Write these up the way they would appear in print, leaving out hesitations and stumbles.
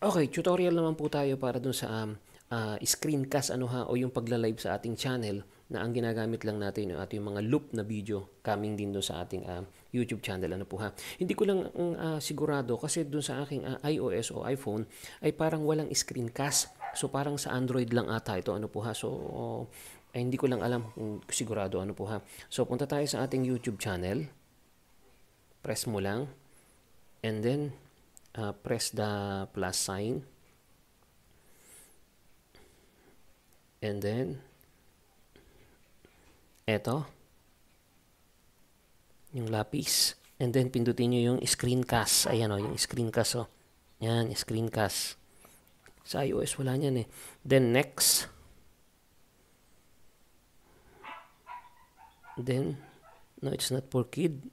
Okay, tutorial naman po tayo para dun sa screencast ano ha, o yung pagla-live sa ating channel na ang ginagamit lang natin yung ating mga loop na video coming din doon sa ating YouTube channel ano po ha. Hindi ko lang sigurado kasi doon sa aking iOS o iPhone ay parang walang screencast. So parang sa Android lang ata ito ano po ha. So ay hindi ko lang alam kung sigurado ano po ha. So punta tayo sa ating YouTube channel. Press mo lang and then press the plus sign and then eto yung lapis and then pindutin nyo yung screencast. Ayan o, yung screencast o. Yan, screencast. Sa iOS wala nyan eh. Then next. Then no, it's not for kid.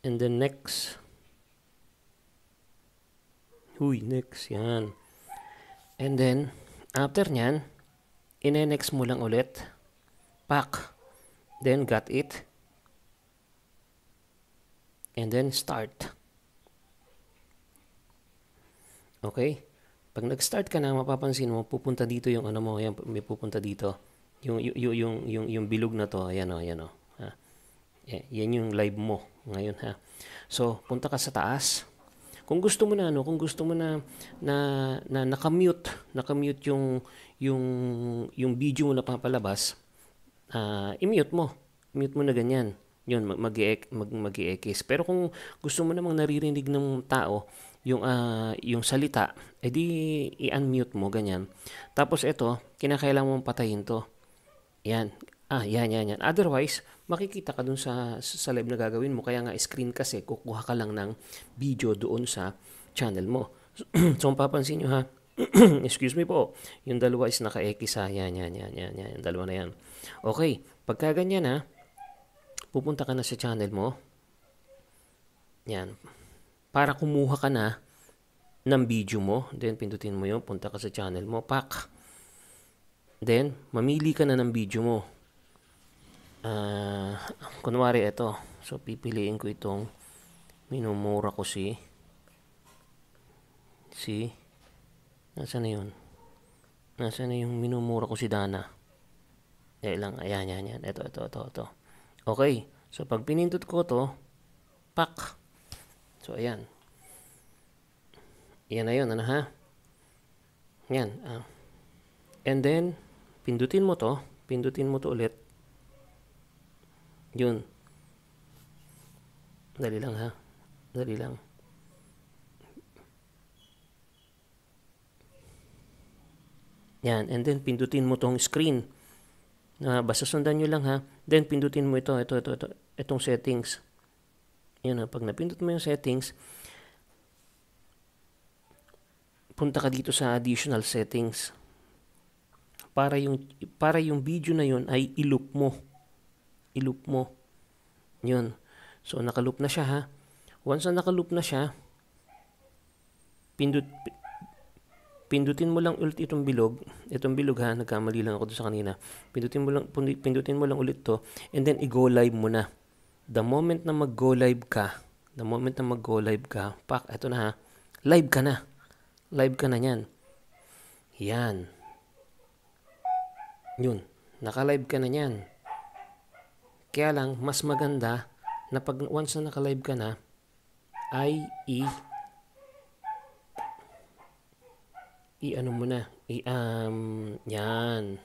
And then next. Huy, next. Yan. And then after nyan, ine-next mo lang ulit. Pack. Then got it. And then start. Okay? Pag nag-start ka na, mapapansin mo, pupunta dito yung ano mo, yan, may pupunta dito. Yung bilog na to, ayan o, ayan o. Ha? Yan yung live mo ngayon ha. So, punta ka sa taas. Kung gusto mo na nakamute yung video mo na papalabas, i-mute mo. Mute mo na ganyan. Yun, mag-i-ekis. Pero kung gusto mo namang naririnig ng tao yung salita, edi i-unmute mo ganyan. Tapos ito, kinakailangan mong patayin to. Yan. Yan. Otherwise, makikita ka dun sa live na gagawin mo. Kaya nga screen kasi, kukuha ka lang ng video doon sa channel mo. So, papansin nyo ha, excuse me po, yung dalawa is naka-X ha. Yan. Yung dalawa na yan. Okay, pagka ganyan ha, pupunta ka na sa channel mo. Yan. Para kumuha ka na ng video mo, then pindutin mo yun, punta ka sa channel mo, pack. Then, mamili ka na ng video mo. Kunwari ito. So, pipiliin ko itong minumura ko si nasaan na yun? Nasaan na yung minumura ko si Dana? Lang, ayan. Ito. Okay. So, pag pinindot ko to, pack. So, ayan. Yan na yun, ano ha? Yan. And then, pindutin mo to ulit. Yun. Dali lang ha. Dali lang. Yan. And then, pindutin mo tong screen. Basta sundan nyo lang ha. Then, pindutin mo ito. Itong settings. Yan ha. Pag napindot mo yung settings, punta ka dito sa additional settings. Para yung video na yun ay i-loop mo. Yun. So, nakaloop na siya ha. Once na nakaloop na siya, pindutin mo lang ulit itong bilog. Itong bilog ha, nagkamali lang ako doon sa kanina. Pindutin mo lang ulit to and then i-go live mo na. The moment na mag-go live ka, pak, eto na ha. Live ka na niyan. Yan. Yun. Naka-live ka na niyan. Kaya lang, mas maganda na pag once na naka-live ka na, ay ano mo na, yan.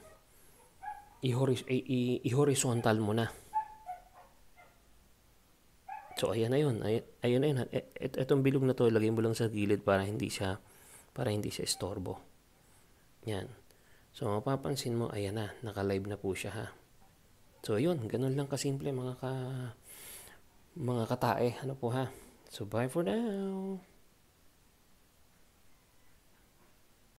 I-horizontal mo na. So, ayan na yun. Ayun na yun. Itong bilog na to, lagay mo lang sa gilid para hindi siya istorbo. Yan. So, mapapansin mo, ayan na. Naka-live na po siya ha. So, yun. Ganun lang kasimple mga katae. Ano po ha. So, bye for now.